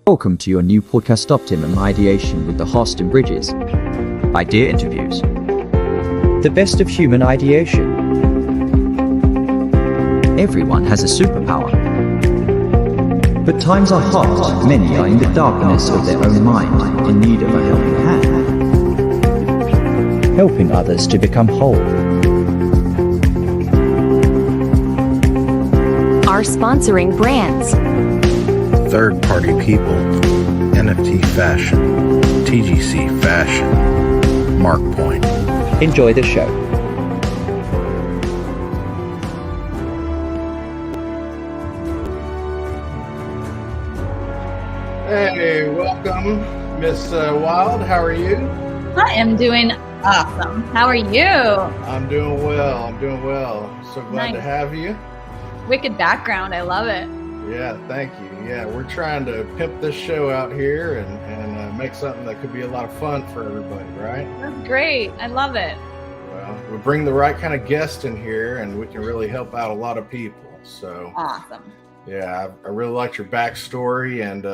Welcome to your new podcast Optimum Ideation with the host and Bridges. Idea interviews. The best of human ideation. Everyone has a superpower. But times are hot, many are in the darkness of their own mind, in need of a helping hand. Helping others to become whole. Our sponsoring brands. Third-party people, NFT Fashion, TGC Fashion, Mark Point. Enjoy the show. Hey, welcome, Miss Wild. How are you? I am doing awesome. How are you? I'm doing well. So glad to have you. Wicked background. I love it. Yeah, thank you. Yeah, we're trying to pimp this show out here and make something that could be a lot of fun for everybody, right? That's great. I love it. Well, we bring the right kind of guest in here and we can really help out a lot of people. So Awesome. yeah, I really liked your backstory, and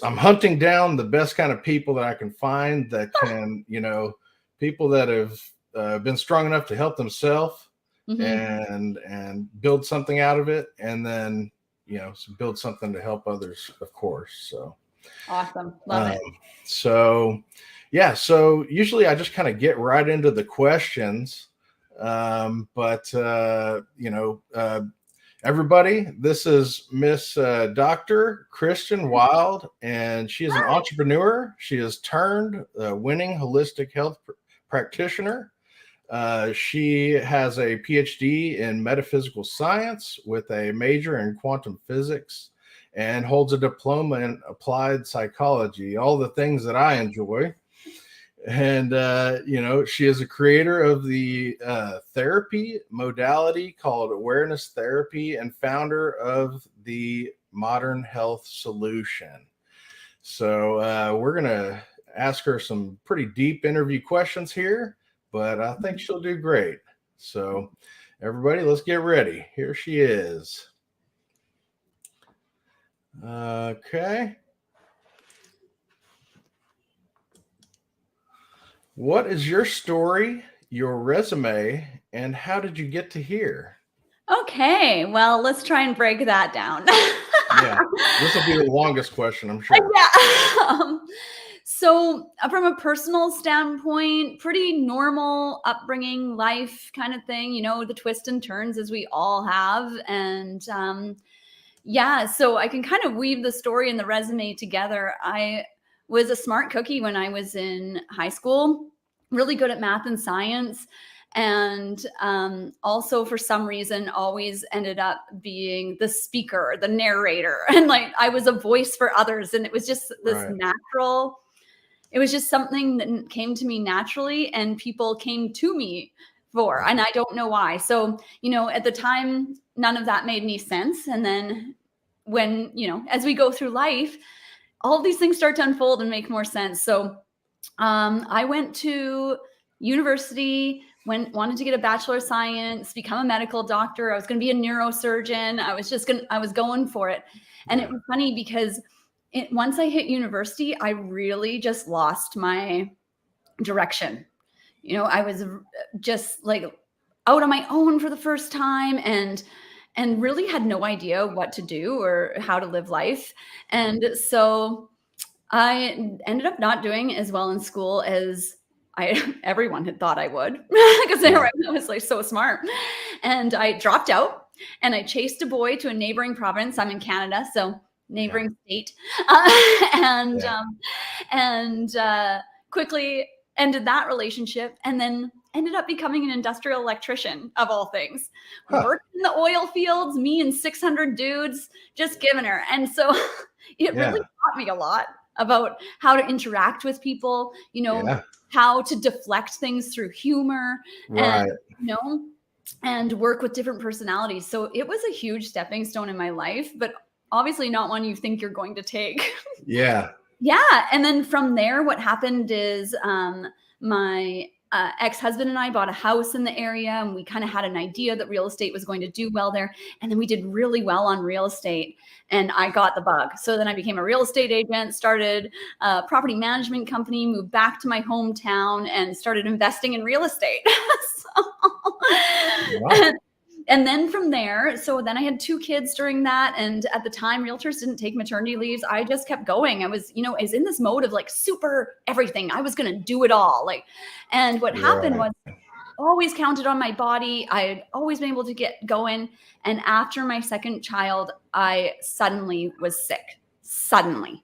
I'm hunting down the best kind of people that I can find that can, people that have been strong enough to help themselves. Mm-hmm. and build something out of it, and then build something to help others, of course. So awesome. Love it. So usually I just kind of get right into the questions, everybody, this is Miss Dr. Kristin Wild, and she is an entrepreneur. She is turned winning holistic health practitioner. She has a PhD in metaphysical science with a major in quantum physics, and holds a diploma in applied psychology, all the things that I enjoy. And, she is a creator of the therapy modality called awareness therapy, and founder of the Modern Health Solution. So we're going to ask her some pretty deep interview questions here, but I think she'll do great. So everybody, let's get ready. Here she is. Okay. What is your story, your resume, and how did you get to here? Okay. Well, let's try and break that down. Yeah. This will be the longest question, I'm sure. Yeah. So from a personal standpoint, pretty normal upbringing, life kind of thing, the twists and turns as we all have. And so I can kind of weave the story and the resume together. I was a smart cookie when I was in high school, really good at math and science. And also for some reason always ended up being the speaker, the narrator. And I was a voice for others. And it was just this natural. It was just something that came to me naturally, and people came to me for, and I don't know why. So, at the time, none of that made any sense. And then when, as we go through life, all of these things start to unfold and make more sense. So I went to university, wanted to get a Bachelor of Science, become a medical doctor. I was going to be a neurosurgeon. I was going for it. And it was funny because once I hit university, I really just lost my direction. I was just out on my own for the first time, and really had no idea what to do or how to live life. And so I ended up not doing as well in school as everyone had thought I would, because I was so smart. And I dropped out, and I chased a boy to a neighboring province. I'm in Canada, so neighboring state, and quickly ended that relationship, and then ended up becoming an industrial electrician, of all things. Worked in the oil fields, me and 600 dudes, just giving her. And so it really taught me a lot about how to interact with people, how to deflect things through humor, and work with different personalities. So it was a huge stepping stone in my life, but obviously not one you think you're going to take. Yeah. And then from there, what happened is my ex-husband and I bought a house in the area, and we kind of had an idea that real estate was going to do well there. And then we did really well on real estate, and I got the bug. So then I became a real estate agent, started a property management company, moved back to my hometown, and started investing in real estate. Wow. And then from there, so then I had 2 kids during that. And at the time, realtors didn't take maternity leaves. I just kept going. I was in this mode of like super everything. I was going to do it all. And what happened was always counted on my body. I had always been able to get going. And after my second child, I suddenly was sick, suddenly.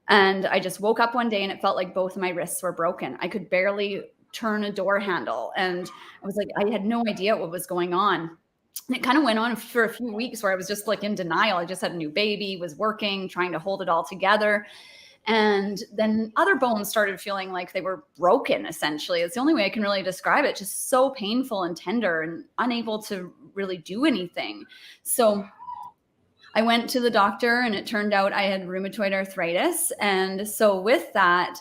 And I just woke up one day and it felt like both of my wrists were broken. I could barely turn a door handle. And I was like, I had no idea what was going on. And it kind of went on for a few weeks where I was just like in denial. I just had a new baby, was working, trying to hold it all together. And then other bones started feeling like they were broken, essentially. It's the only way I can really describe it. Just so painful and tender and unable to really do anything. So I went to the doctor and it turned out I had rheumatoid arthritis. And so with that,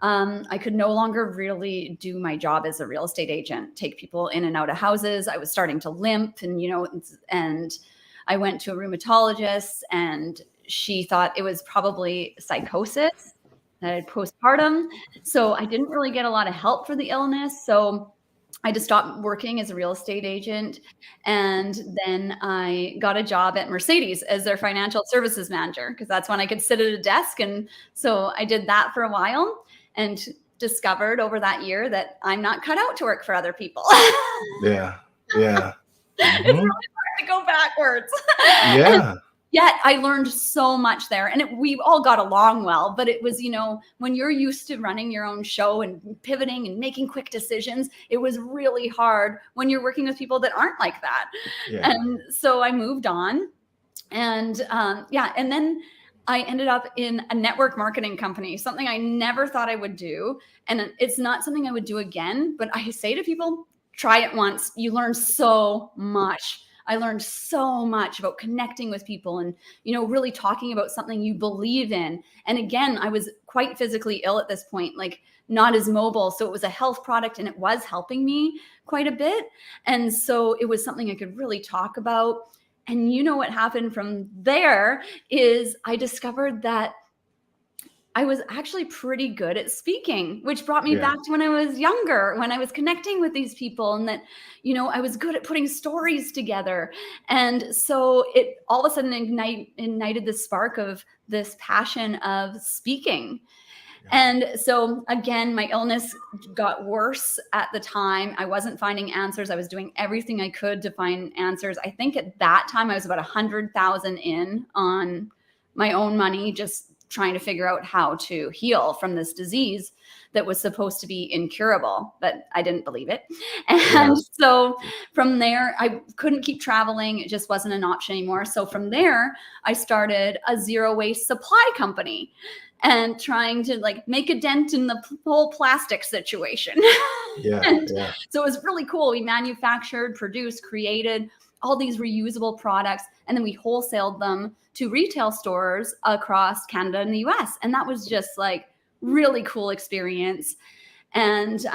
I could no longer really do my job as a real estate agent, take people in and out of houses. I was starting to limp and I went to a rheumatologist and she thought it was probably psychosis, that I had postpartum. So I didn't really get a lot of help for the illness. So I just stopped working as a real estate agent. And then I got a job at Mercedes as their financial services manager, because that's when I could sit at a desk. And so I did that for a while and discovered over that year that I'm not cut out to work for other people. Yeah. It's really hard to go backwards. Yeah. Yet I learned so much there, and we all got along well, but it was, when you're used to running your own show and pivoting and making quick decisions, it was really hard when you're working with people that aren't like that. Yeah. And so I moved on and and then I ended up in a network marketing company, something I never thought I would do. And it's not something I would do again, but I say to people, try it once. You learn so much. I learned so much about connecting with people and, really talking about something you believe in. And again, I was quite physically ill at this point, like not as mobile. So it was a health product and it was helping me quite a bit. And so it was something I could really talk about. And what happened from there is I discovered that I was actually pretty good at speaking, which brought me back to when I was younger, when I was connecting with these people, and that, I was good at putting stories together. And so it all of a sudden ignited the spark of this passion of speaking. Yeah. And so again, my illness got worse at the time. I wasn't finding answers. I was doing everything I could to find answers. I think at that time I was about 100,000 in on my own money, just trying to figure out how to heal from this disease that was supposed to be incurable, but I didn't believe it. And so from there, I couldn't keep traveling. It just wasn't an option anymore. So from there, I started a zero waste supply company and trying to make a dent in the whole plastic situation. So it was really cool. We manufactured, produced, created all these reusable products, and then we wholesaled them to retail stores across Canada and the US. And that was just really cool experience. And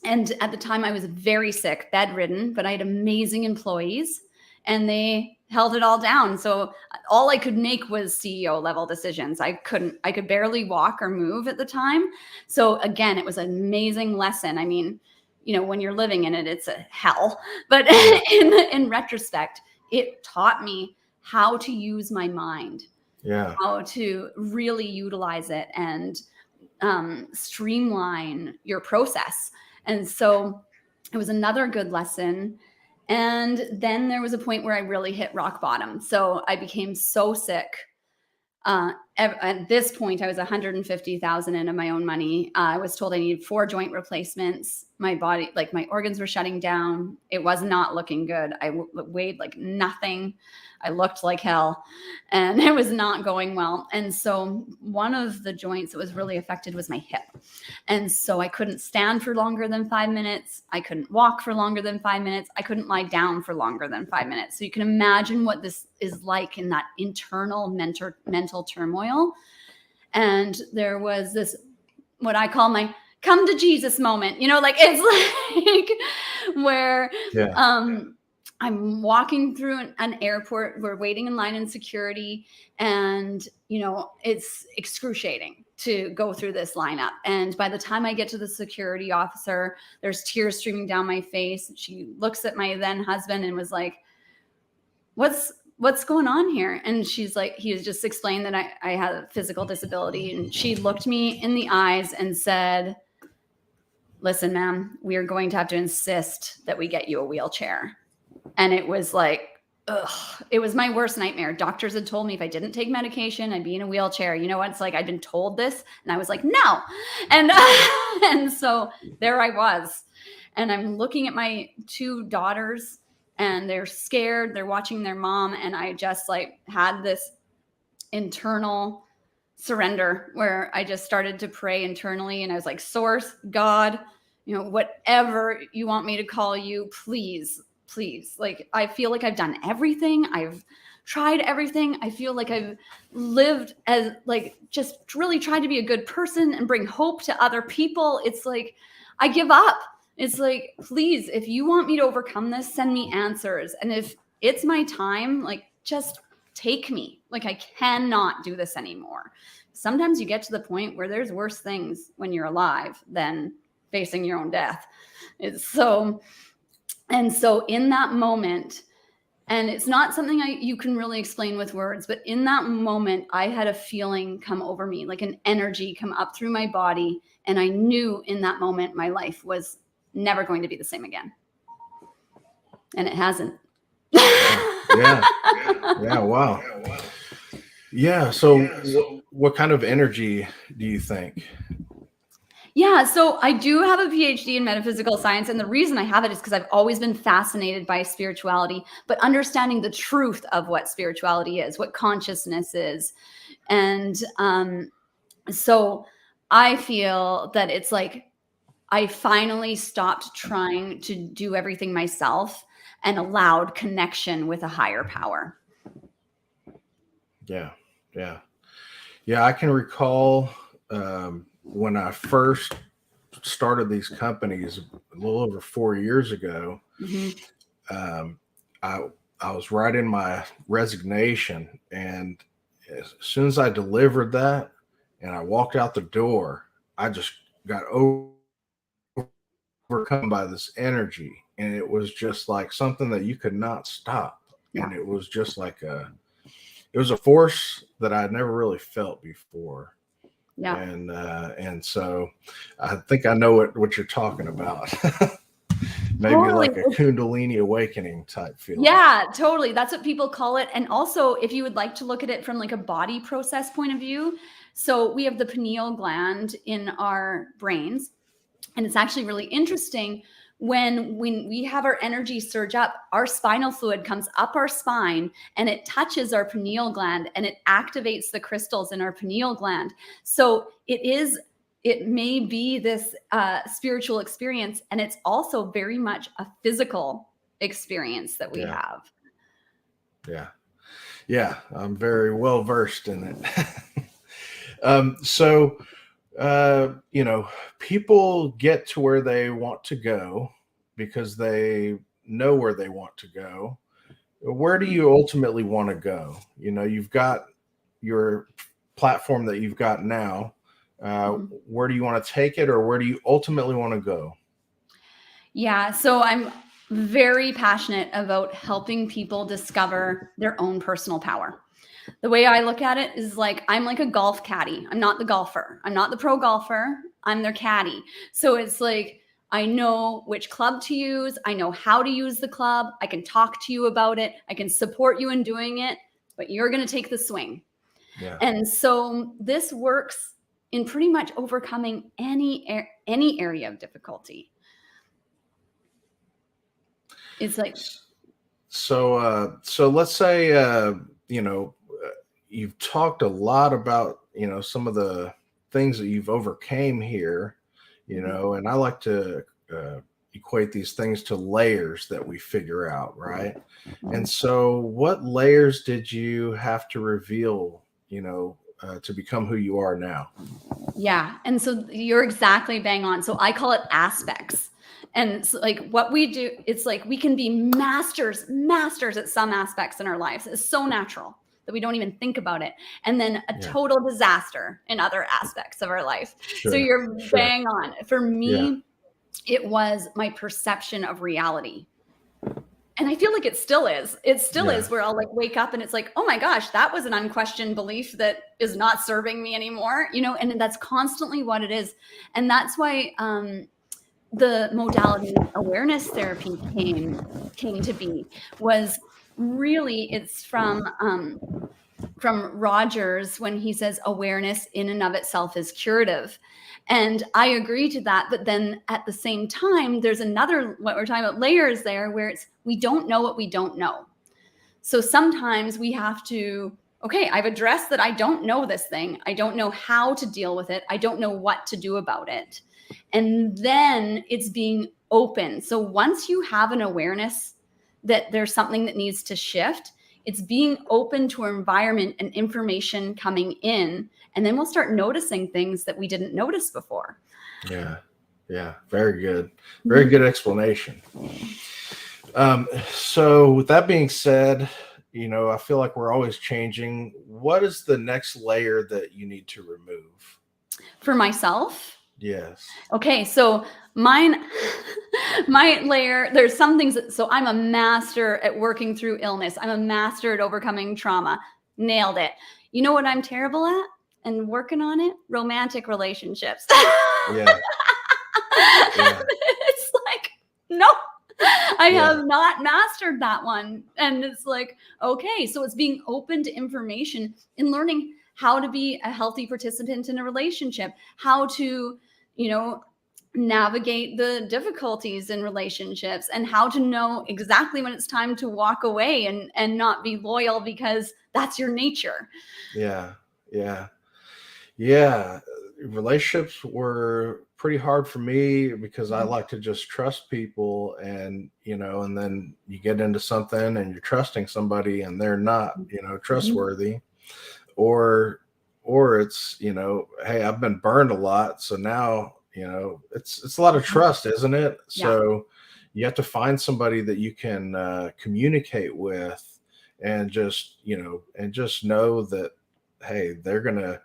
and at the time I was very sick, bedridden, but I had amazing employees and they held it all down. So all I could make was CEO level decisions. I could barely walk or move at the time. So again, it was an amazing lesson. I mean, when you're living in it, it's a hell. But in retrospect, it taught me how to use my mind, how to really utilize it and streamline your process. And so it was another good lesson. And then there was a point where I really hit rock bottom. So I became so sick. At this point, I was 150,000 in of my own money. I was told I needed 4 joint replacements. My body, my organs were shutting down. It was not looking good. I weighed like nothing. I looked like hell and it was not going well. And so one of the joints that was really affected was my hip. And so I couldn't stand for longer than 5 minutes. I couldn't walk for longer than 5 minutes. I couldn't lie down for longer than 5 minutes. So you can imagine what this is like in that internal mental turmoil. And there was this, what I call my come to Jesus moment, like it's like where Yeah. I'm walking through an airport, we're waiting in line in security, and it's excruciating to go through this lineup. And by the time I get to the security officer, there's tears streaming down my face. She looks at my then husband and was like, what's going on here? And she's like, he was just explained that I had a physical disability. And she looked me in the eyes and said, listen, ma'am, we are going to have to insist that we get you a wheelchair. And it was like, ugh, it was my worst nightmare. Doctors had told me if I didn't take medication, I'd be in a wheelchair. You know what? It's like, I'd been told this and I was like, no. And, and so there I was. And I'm looking at my 2 daughters and they're scared. They're watching their mom. And I just like had this internal surrender where I just started to pray internally. And I was like, source, God, whatever you want me to call you, please. Like, I feel like I've done everything. I've tried everything. I feel like I've lived as like, just really tried to be a good person and bring hope to other people. It's like, I give up. It's like, please, if you want me to overcome this, send me answers. And if it's my time, like, just take me. Like, I cannot do this anymore. Sometimes you get to the point where there's worse things when you're alive than facing your own death. And so in that moment, and it's not something you can really explain with words, but in that moment, I had a feeling come over me, like an energy come up through my body. And I knew in that moment, my life was never going to be the same again. And it hasn't. Yeah. Wow. Yeah. So what kind of energy do you think? Yeah, so I do have a PhD in metaphysical science. And the reason I have it is because I've always been fascinated by spirituality, but understanding the truth of what spirituality is, what consciousness is. And so I feel that it's like I finally stopped trying to do everything myself and allowed connection with a higher power. Yeah. I can recall when I first started these companies a little over 4 years ago. Mm-hmm. I was writing my resignation, and as soon as I delivered that and I walked out the door, I just got overcome by this energy, and it was just like something that you could not stop. Yeah. And it was just like it was a force that I'd never really felt before. Yeah. And so I think I know what you're talking about. Maybe totally. Like a Kundalini awakening type feeling. Yeah, totally. That's what people call it. And also, if you would like to look at it from like a body process point of view, so we have the pineal gland in our brains, and it's actually really interesting. When we have our energy surge up, our spinal fluid comes up our spine and it touches our pineal gland and it activates the crystals in our pineal gland. So it may be this spiritual experience, and it's also very much a physical experience that we have. Yeah, I'm very well versed in it. So people get to where they want to go because they know where they want to go. Where do you ultimately want to go? You've got your platform that you've got now. Where do you want to take it, or where do you ultimately want to go? Yeah, so I'm very passionate about helping people discover their own personal power. The way I look at it is like, I'm like a golf caddy. I'm not the golfer. I'm not the pro golfer. I'm their caddy. So it's like, I know which club to use. I know how to use the club. I can talk to you about it. I can support you in doing it, but you're going to take the swing. Yeah. And so this works in pretty much overcoming any area of difficulty. It's like, so let's say, you've talked a lot about, some of the things that you've overcame here, and I like to equate these things to layers that we figure out, right? And so what layers did you have to reveal, to become who you are now. Yeah. And so you're exactly bang on. So I call it aspects. And it's like what we do, it's like we can be masters at some aspects in our lives. It's so natural that we don't even think about it. And then a total disaster in other aspects of our life. Sure, so you're sure. bang on. For me, it was my perception of reality. And I feel like it still is. It still is, where I'll like wake up and it's like, oh my gosh, that was an unquestioned belief that is not serving me anymore, you know, and that's constantly what it is. And that's why the modality awareness therapy came to be. Was really, it's from Rogers, when he says awareness in and of itself is curative. And I agree to that. But then at the same time, there's another, what we're talking about, layers there, where it's, we don't know what we don't know. So sometimes we have to, okay, I've addressed that I don't know this thing. I don't know how to deal with it. I don't know what to do about it. And then it's being open. So once you have an awareness that there's something that needs to shift, it's being open to our environment and information coming in. And then we'll start noticing things that we didn't notice before. Yeah. Yeah. Very good. Very good explanation. So with that being said, you know, I feel like we're always changing. What is the next layer that you need to remove? For myself? Yes. Okay. So my layer, there's some things so I'm a master at working through illness. I'm a master at overcoming trauma. Nailed it. You know what I'm terrible at and working on it? Romantic relationships. Yeah. It's like, no, I have not mastered that one. And it's like, okay, so it's being open to information and learning how to be a healthy participant in a relationship, how to, you know, navigate the difficulties in relationships, and how to know exactly when it's time to walk away and not be loyal because that's your nature. Yeah. Yeah. Yeah. Relationships were pretty hard for me because I like to just trust people, and, you know, and then you get into something and you're trusting somebody and they're not, you know, trustworthy, or it's, you know, hey, I've been burned a lot. So now, you know, it's a lot of trust, isn't it? So you have to find somebody that you can communicate with, and just, you know, and just know that, hey, they're gonna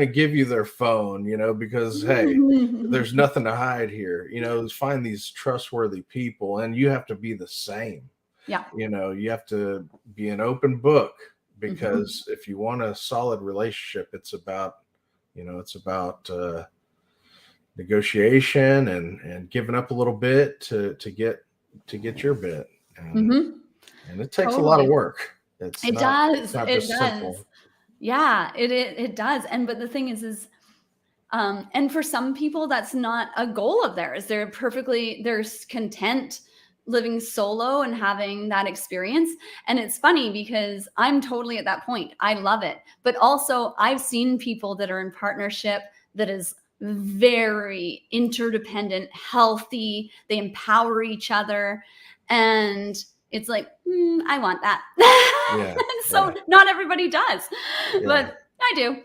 give you their phone, you know, because hey, there's nothing to hide here. You know, find these trustworthy people, and you have to be the same. Yeah. You know, you have to be an open book, because if you want a solid relationship, it's about, you know, it's about negotiation and giving up a little bit to get your bit. And it takes a lot of work. It's not just simple. Yeah, it does. And but the thing is and for some people that's not a goal of theirs. They're content living solo and having that experience. And it's funny because I'm totally at that point. I love it. But also I've seen people that are in partnership that is very interdependent, healthy, they empower each other, and it's like, I want that. So not everybody does, but I do.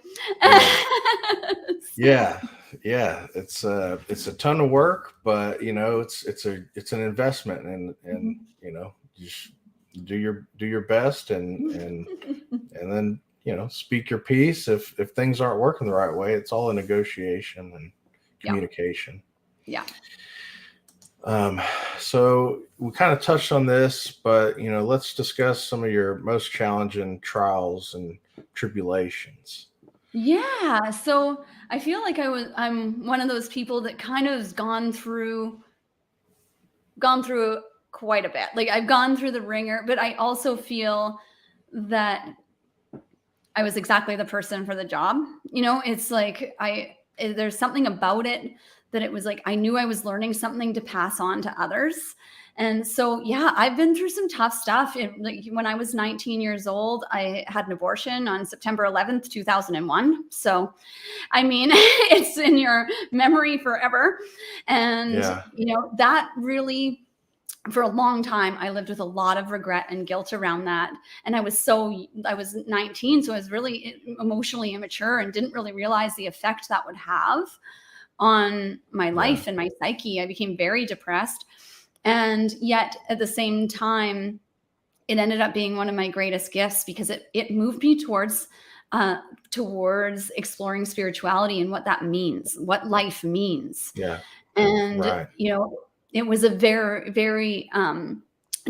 It's a ton of work, but you know, it's an investment, and you know, just do your best, and then, you know, speak your piece. If things aren't working the right way, it's all a negotiation and communication. Yeah. So we kind of touched on this, but, you know, let's discuss some of your most challenging trials and tribulations. Yeah. So I feel like I'm one of those people that kind of has gone through quite a bit. Like I've gone through the ringer, but I also feel that I was exactly the person for the job. You know, it's like there's something about it that it was like I knew I was learning something to pass on to others. And so, yeah, I've been through some tough stuff. Like when I was 19 years old, I had an abortion on September 11th, 2001. So, I mean, it's in your memory forever. And, you know, that really for a long time, I lived with a lot of regret and guilt around that. And I was 19, so I was really emotionally immature and didn't really realize the effect that would have on my life and my psyche. I became very depressed. And yet at the same time, it ended up being one of my greatest gifts because it moved me towards exploring spirituality and what that means, what life means. Yeah. And, Right. it was a very, very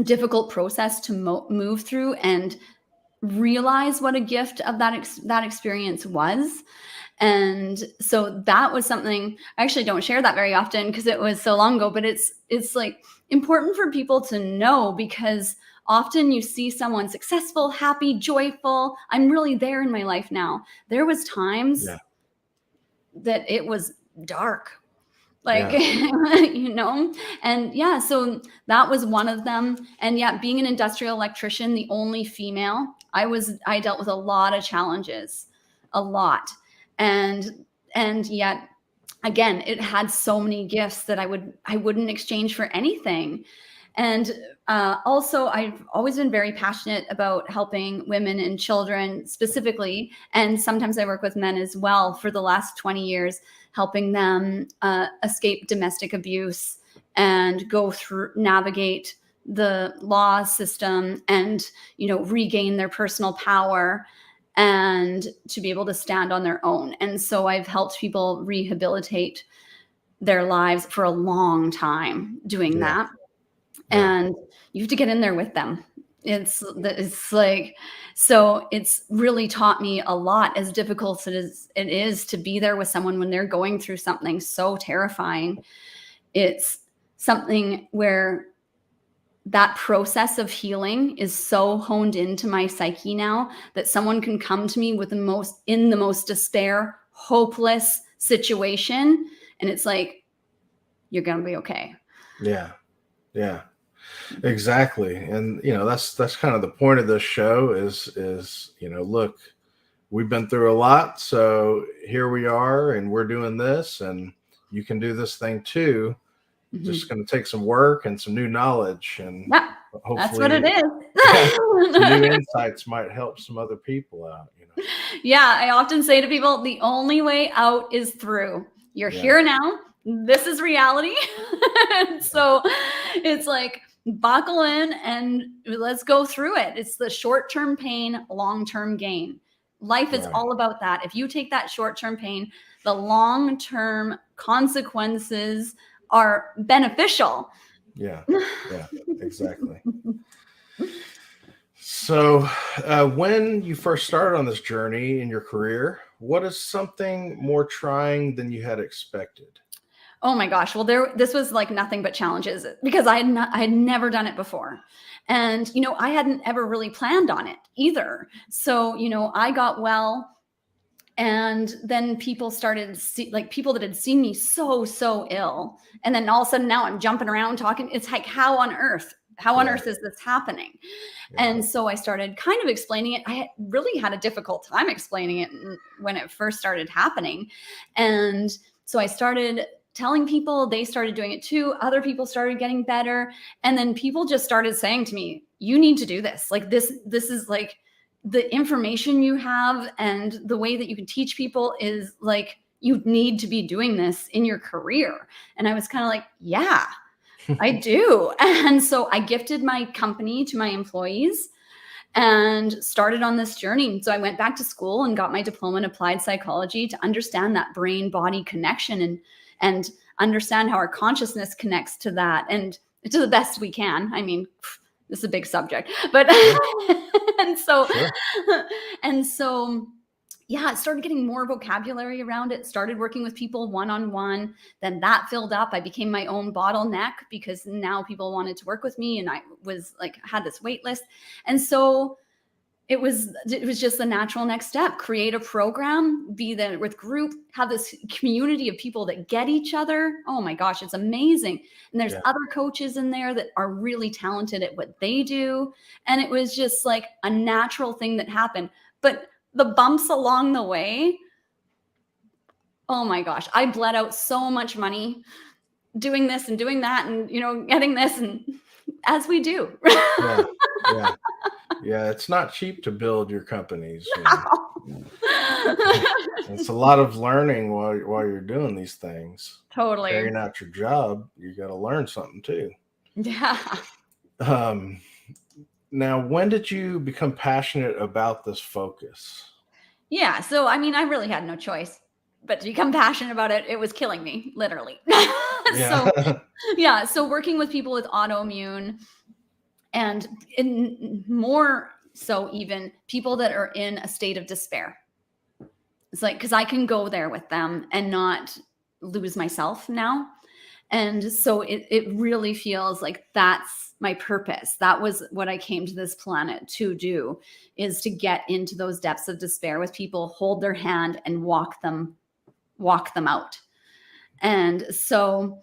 difficult process to move through and realize what a gift of that experience was. And so that was something I actually don't share that very often because it was so long ago, but it's like important for people to know, because often you see someone successful, happy, joyful. I'm really there in my life now. There was times that it was dark, like, and so that was one of them. And being an industrial electrician, the only female, I dealt with a lot of challenges, a lot. And yet again, it had so many gifts that I wouldn't exchange for anything. And also, I've always been very passionate about helping women and children specifically. And sometimes I work with men as well for the last 20 years, helping them escape domestic abuse and navigate the law system and, regain their personal power and to be able to stand on their own. And so I've helped people rehabilitate their lives for a long time doing that. And you have to get in there with them. It's like, so it's really taught me a lot, as difficult as it is to be there with someone when they're going through something so terrifying. It's something where that process of healing is so honed into my psyche now that someone can come to me with the most despair, hopeless situation. And it's like, you're going to be okay. Yeah. Yeah, exactly. And, that's kind of the point of this show is, look, we've been through a lot. So here we are and we're doing this, and you can do this thing too. Mm-hmm. Just going to take some work and some new knowledge, and hopefully that's what it is. Some new insights might help some other people out. Yeah, I often say to people, the only way out is through. You're here now. This is reality. So it's like, buckle in and let's go through it. It's the short-term pain, long-term gain. Life is all about that. If you take that short-term pain, the long-term consequences are beneficial. Yeah, exactly. So when you first started on this journey in your career, what is something more trying than you had expected? Oh my gosh. Well, this was like nothing but challenges because I had never done it before. And, I hadn't ever really planned on it either. So, I got well, and then people started people that had seen me so ill. And then all of a sudden now I'm jumping around talking. It's like, how on earth is this happening? Yeah. And so I started kind of explaining it. I really had a difficult time explaining it when it first started happening. And so I started telling people, they started doing it too. Other people started getting better. And then people just started saying to me, you need to do this. Like this is like the information you have and the way that you can teach people is like, you need to be doing this in your career. And I was kind of like, yeah, I do. And so I gifted my company to my employees and started on this journey. So I went back to school and got my diploma in applied psychology to understand that brain-body connection and understand how our consciousness connects to that, and to the best we can. I mean, this is a big subject, but and so I started getting more vocabulary around it, started working with people one-on-one. Then that filled up. I became my own bottleneck because now people wanted to work with me, and I was like, had this wait list. And so it was just the natural next step. Create a program, be there with group, have this community of people that get each other. Oh my gosh, it's amazing. And there's other coaches in there that are really talented at what they do. And it was just like a natural thing that happened. But the bumps along the way, oh my gosh, I bled out so much money doing this and doing that and, getting this and as we do. Yeah. Yeah. Yeah. It's not cheap to build your companies. You know. It's a lot of learning while you're doing these things. Totally. Carrying out your job, you got to learn something too. Yeah. Now, when did you become passionate about this focus? Yeah. So, I mean, I really had no choice but to become passionate about it. It was killing me, literally. Yeah. So, yeah. So, working with people with autoimmune and more so, even people that are in a state of despair. It's like, because I can go there with them and not lose myself now. And so it really feels like that's my purpose. That was what I came to this planet to do, is to get into those depths of despair with people, hold their hand and walk them out. And so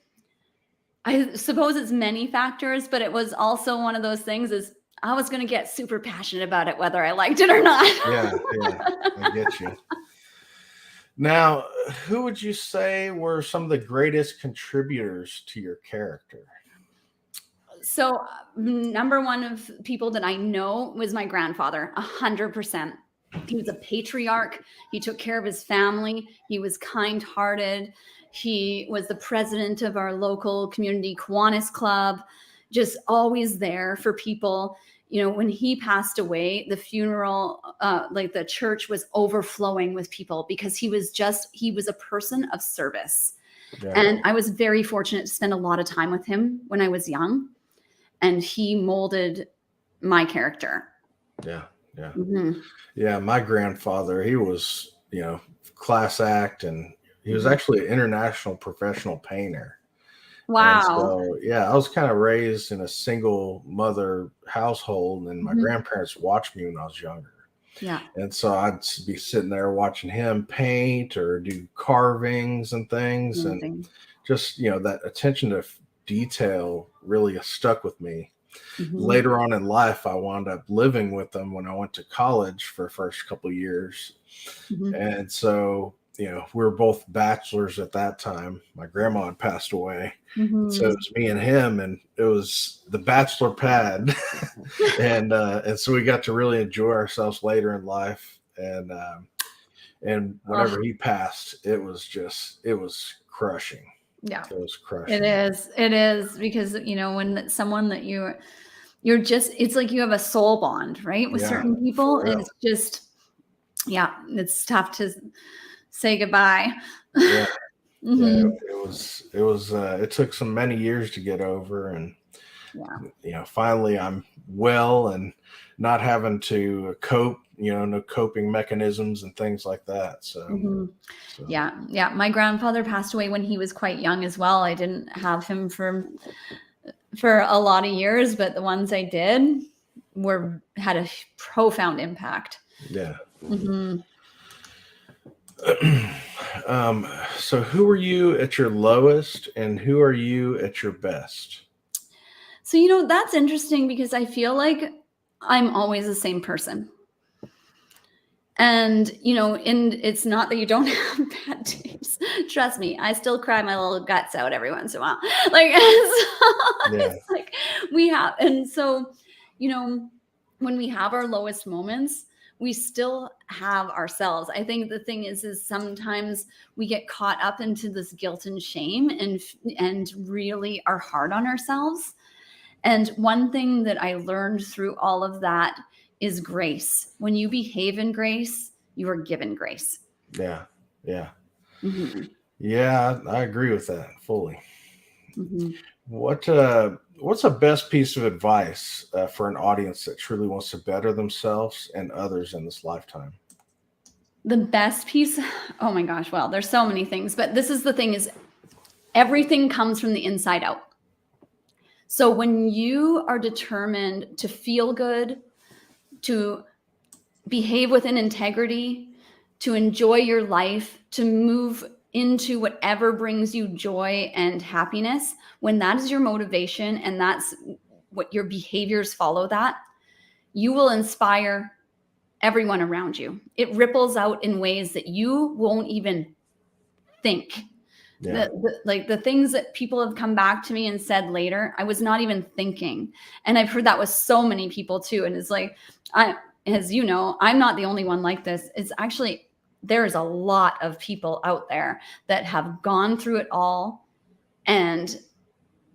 I suppose it's many factors, but it was also one of those things is I was going to get super passionate about it, whether I liked it or not. Yeah. I get you. Now, who would you say were some of the greatest contributors to your character? So, number one of people that I know was my grandfather, 100%. He was a patriarch. He took care of his family. He was kind-hearted. He was the president of our local community Kiwanis Club, just always there for people. You know, when he passed away, the funeral, like the church was overflowing with people because he was a person of service. Yeah. And I was very fortunate to spend a lot of time with him when I was young, and he molded my character. Yeah. Mm-hmm. Yeah. My grandfather, he was, class act, and he was actually an international professional painter. Wow. And so, yeah, I was kind of raised in a single mother household, and my grandparents watched me when I was younger. Yeah. And so I'd be sitting there watching him paint or do carvings and things. Amazing. And just, that attention to detail really stuck with me. Mm-hmm. Later on in life, I wound up living with them when I went to college for the first couple of years. Mm-hmm. And so, we were both bachelors at that time. My grandma had passed away. Mm-hmm. So it was me and him, and it was the bachelor pad. and so we got to really enjoy ourselves later in life. And whenever he passed, it was crushing. Yeah. It was crushing. It is because, when someone that you're just, it's like you have a soul bond, right? With certain people. It's just, it's tough to say goodbye. Yeah. Mm-hmm. Yeah, it took many years to get over, and finally I'm well and not having to cope, no coping mechanisms and things like that. So, Yeah. My grandfather passed away when he was quite young as well. I didn't have him for a lot of years, but the ones I did had a profound impact. Yeah. Mm-hmm. So who are you at your lowest and who are you at your best? So, that's interesting because I feel like I'm always the same person. And, and it's not that you don't have bad days. Trust me, I still cry my little guts out every once in a while. Like, it's like we have. And so, when we have our lowest moments, we still have ourselves. I think the thing is sometimes we get caught up into this guilt and shame and really are hard on ourselves. And one thing that I learned through all of that is grace. When you behave in grace, you are given grace. Yeah. Mm-hmm. Yeah, I agree with that fully. Mm-hmm. What's the best piece of advice for an audience that truly wants to better themselves and others in this lifetime? The best piece? Oh my gosh. Well, there's so many things, but this is the thing is everything comes from the inside out. So when you are determined to feel good, to behave with integrity, to enjoy your life, to move into whatever brings you joy and happiness, when that is your motivation and that's what your behaviors follow that, you will inspire everyone around you. It ripples out in ways that you won't even think Yeah. Like the things that people have come back to me and said later, I was not even thinking. And I've heard that with so many people too. And it's like, as you know, I'm not the only one like this. It's actually, there's a lot of people out there that have gone through it all and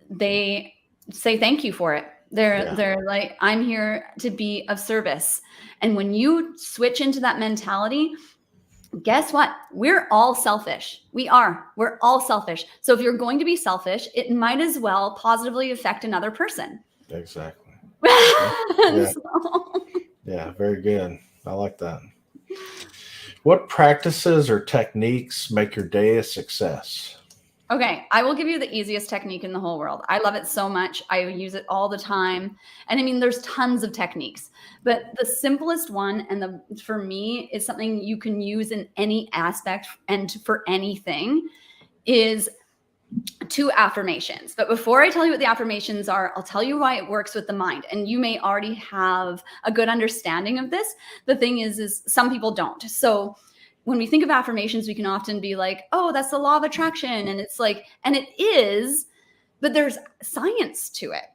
they say thank you for it. They're like, I'm here to be of service. And when you switch into that mentality, guess what? We're all selfish. We're all selfish. So if you're going to be selfish, it might as well positively affect another person. Exactly. Yeah. Yeah, very good. I like that. What practices or techniques make your day a success? Okay, I will give you the easiest technique in the whole world. I love it so much. I use it all the time. And I mean, there's tons of techniques, but the simplest one, and for me, is something you can use in any aspect and for anything, is 2 affirmations. But before I tell you what the affirmations are, I'll tell you why it works with the mind. And you may already have a good understanding of this. The thing is some people don't. So when we think of affirmations, we can often be like, oh, that's the law of attraction. And it's like, and it is, but there's science to it.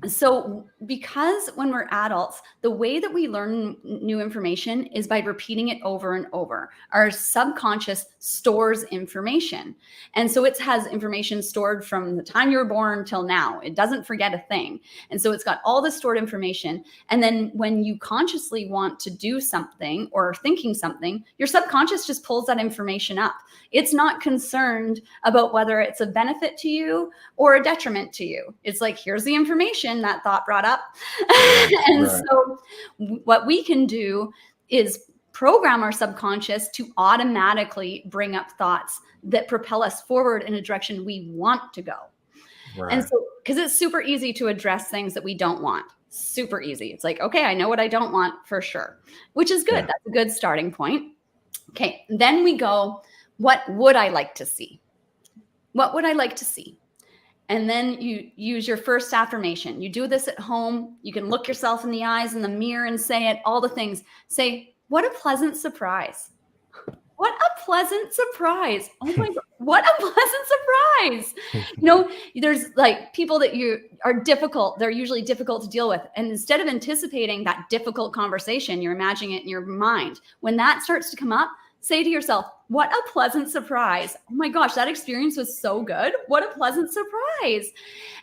So because when we're adults, the way that we learn new information is by repeating it over and over. Our subconscious stores information. And so it has information stored from the time you were born till now. It doesn't forget a thing. And so it's got all this stored information. And then when you consciously want to do something or thinking something, your subconscious just pulls that information up. It's not concerned about whether it's a benefit to you or a detriment to you. It's like, here's the information that thought brought up. And Right. so what we can do is program our subconscious to automatically bring up thoughts that propel us forward in a direction we want to go. Right. And so, because it's super easy to address things that we don't want. Super easy. It's like, okay, I know what I don't want for sure, which is good. Yeah. That's a good starting point. Okay. Then we go, what would I like to see? What would I like to see? And then you use your first affirmation. You do this at home. You can look yourself in the eyes in the mirror and say it, all the things. Say, what a pleasant surprise. What a pleasant surprise. Oh my God. What a pleasant surprise. You know, there's like people that you are difficult. They're usually difficult to deal with. And instead of anticipating that difficult conversation, you're imagining it in your mind. When that starts to come up, say to yourself, what a pleasant surprise. Oh my gosh, that experience was so good. What a pleasant surprise.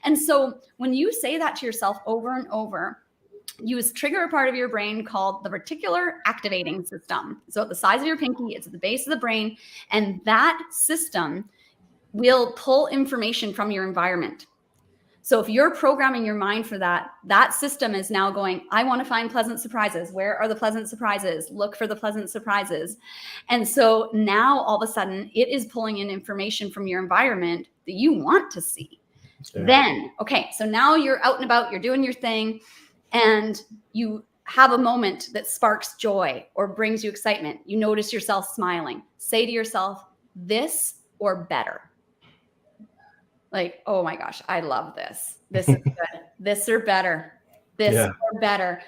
And so when you say that to yourself over and over, you trigger a part of your brain called the reticular activating system. So at the size of your pinky, it's at the base of the brain. And that system will pull information from your environment. So if you're programming your mind for that, that system is now going, I want to find pleasant surprises. Where are the pleasant surprises? Look for the pleasant surprises. And so now all of a sudden it is pulling in information from your environment that you want to see. Yeah. Then, okay, so now you're out and about, you're doing your thing, and you have a moment that sparks joy or brings you excitement. You notice yourself smiling. Say to yourself, this or better. Like, oh my gosh, I love this. This is good. This or better. This or better.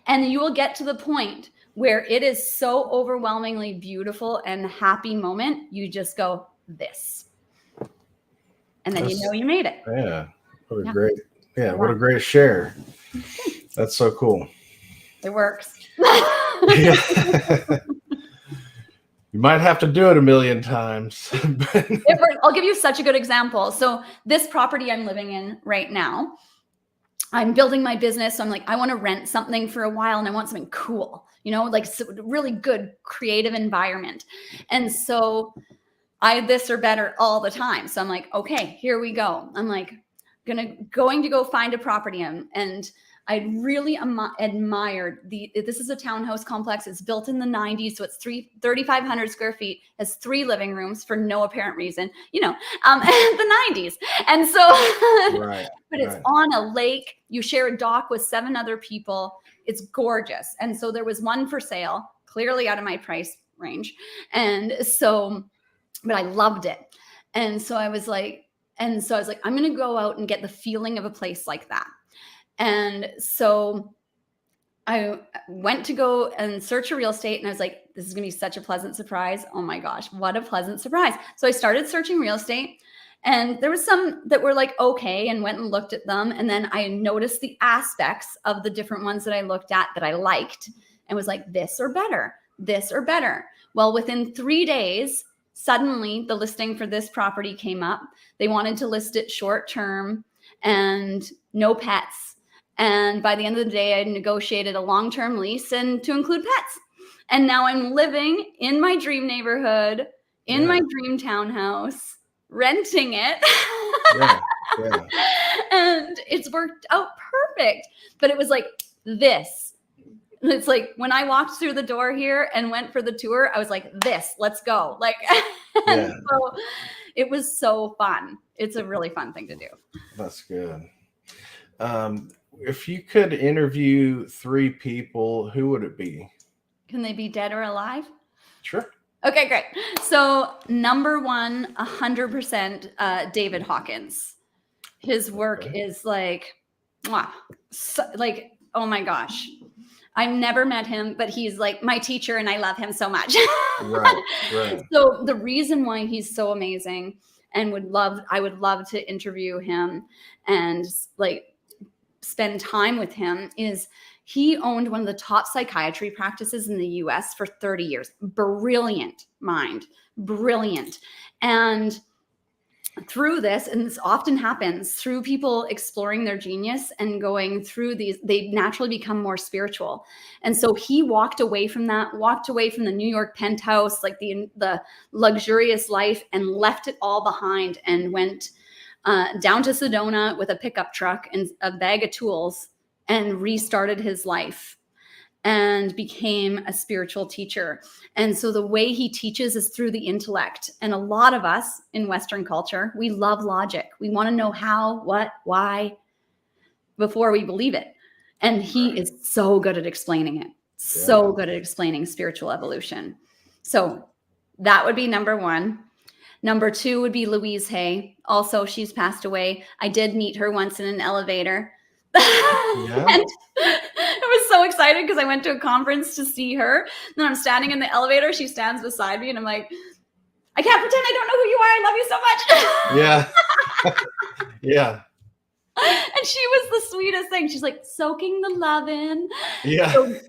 And you will get to the point where it is so overwhelmingly beautiful and happy moment. You just go, this. And then you know you made it. Yeah. What a great, what a great share. That's so cool. It works. You might have to do it a million times. I'll give you such a good example. So this property I'm living in right now, I'm building my business. So I'm like, I want to rent something for a while and I want something cool, you know, like really good creative environment. And so this or better all the time. So I'm like, okay, here we go. I'm like, going to go find a property and I really admired this is a townhouse complex. It's built in the 90s. So it's 3,500 square feet, has 3 living rooms for no apparent reason, you know, the 90s. And so, but it's on a lake. You share a dock with 7 other people. It's gorgeous. And so there was one for sale, clearly out of my price range. And so, but I loved it. And so I was like, I'm going to go out and get the feeling of a place like that. And so I went to go and search for real estate, and I was like, this is going to be such a pleasant surprise. Oh my gosh, what a pleasant surprise. So I started searching real estate, and there was some that were like, okay, and went and looked at them. And then I noticed the aspects of the different ones that I looked at that I liked and was like, this or better, this or better. Well, within 3 days, suddenly the listing for this property came up. They wanted to list it short term and no pets. And by the end of the day, I negotiated a long-term lease and to include pets. And now I'm living in my dream neighborhood, in my dream townhouse, renting it. And it's worked out perfect. But it was like this. It's like when I walked through the door here and went for the tour, I was like, this, let's go. Like, and so it was so fun. It's a really fun thing to do. That's good. If you could interview 3 people, who would it be? Can they be dead or alive? Sure. Okay, great. So number 1, 100%, David Hawkins. His work is like, like, oh my gosh. I've never met him, but he's like my teacher and I love him so much. Right. So the reason why he's so amazing and I would love to interview him and like spend time with him is he owned one of the top psychiatry practices in the US for 30 years. Brilliant mind, brilliant. And through this, and this often happens through people exploring their genius and going through these, they naturally become more spiritual. And so he walked away from the New York penthouse, like the luxurious life, and left it all behind and went down to Sedona with a pickup truck and a bag of tools and restarted his life and became a spiritual teacher. And so the way he teaches is through the intellect. And a lot of us in Western culture, we love logic. We want to know how, what, why, before we believe it. And he is so good at explaining it. So good at explaining spiritual evolution. So that would be number 1. Number 2 would be Louise Hay. Also, she's passed away. I did meet her once in an elevator. And I was so excited because I went to a conference to see her. And then I'm standing in the elevator. She stands beside me and I'm like, I can't pretend I don't know who you are. I love you so much. And she was the sweetest thing. She's like soaking the love in. So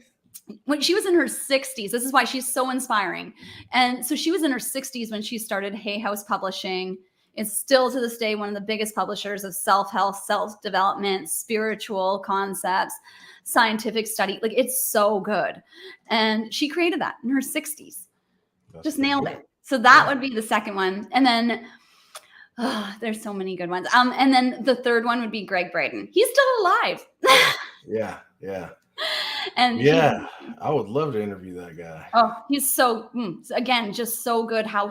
when she was in her 60s, this is why she's so inspiring. And so she was in her 60s when she started Hay House Publishing. It's still to this day one of the biggest publishers of self-help, self-development, spiritual concepts, scientific study. Like, it's so good. And she created that in her 60s. Just nailed it. So that would be the second one. And then there's so many good ones. And then the third one would be Greg Braden. He's still alive. Yeah. And I would love to interview that guy. Oh, he's so, again, just so good how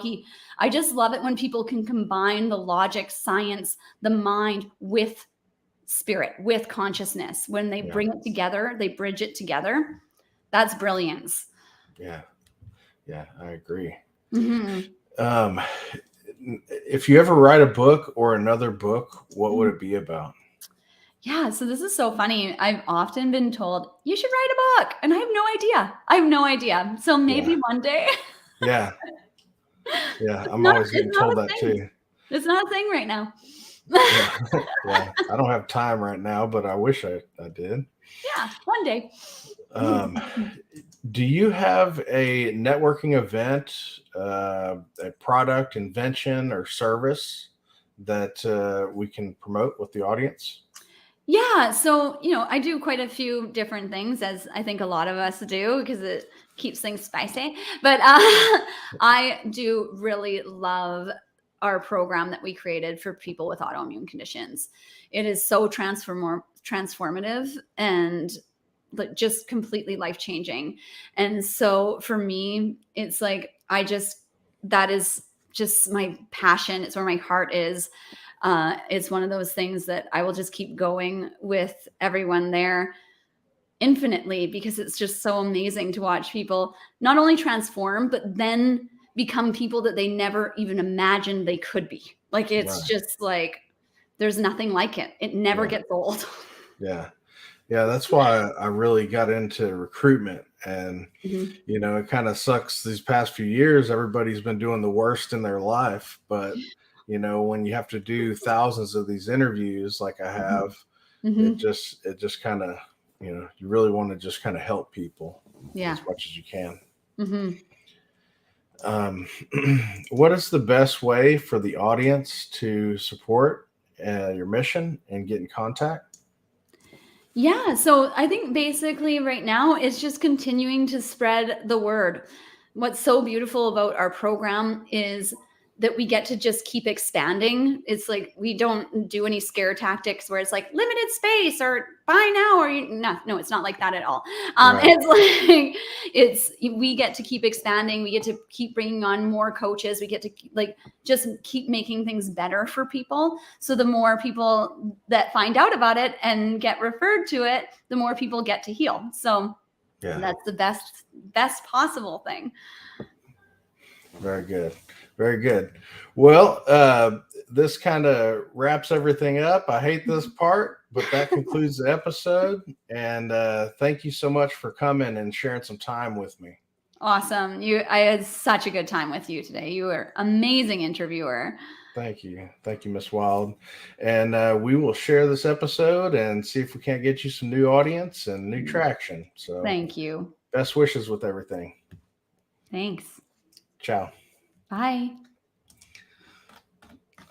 I just love it when people can combine the logic, science, the mind with spirit, with consciousness. When they bring it together, they bridge it together. That's brilliance. Yeah, I agree. Mm-hmm. If you ever write a book or another book, what would it be about? Yeah, so this is so funny. I've often been told, you should write a book. And I have no idea. So maybe one day. Yeah, I'm always getting told that too. It's not a thing right now. I don't have time right now, but I wish I did. Yeah, one day. Do you have a networking event, a product, invention, or service that we can promote with the audience? Yeah. So, I do quite a few different things, as I think a lot of us do, because it keeps things spicy. But I do really love our program that we created for people with autoimmune conditions. It is so transformative and just completely life-changing. And so for me, it's like, that is just my passion. It's where my heart is. It's one of those things that I will just keep going with everyone there infinitely, because it's just so amazing to watch people not only transform, but then become people that they never even imagined they could be. Like, it's just like, there's nothing like it. It never gets old. Yeah. Yeah, that's why I really got into recruitment. And, Mhm. it kind of sucks these past few years. Everybody's been doing the worst in their life. But, when you have to do thousands of these interviews like I have, it Mhm. just kind of, you really want to just kind of help people Yeah. as much as you can. Hmm. What is the best way for the audience to support your mission and get in contact? Yeah, so I think basically right now it's just continuing to spread the word. What's so beautiful about our program is that we get to just keep expanding. It's like we don't do any scare tactics where it's like limited space or buy now or no, it's not like that at all. Right. It's like we get to keep expanding. We get to keep bringing on more coaches. We get to just keep making things better for people. So the more people that find out about it and get referred to it, the more people get to heal. So Yeah. that's the best possible thing. Very good. Very good. Well, this kind of wraps everything up. I hate this part, but that concludes the episode. And thank you so much for coming and sharing some time with me. Awesome. I had such a good time with you today. You were amazing interviewer. Thank you. Thank you, Miss Wild. And we will share this episode and see if we can't get you some new audience and new traction. So Thank you. best wishes with everything. Thanks. Ciao. Bye.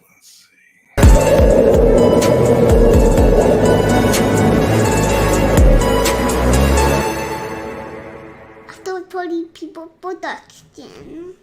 Let's see. After 40 people production.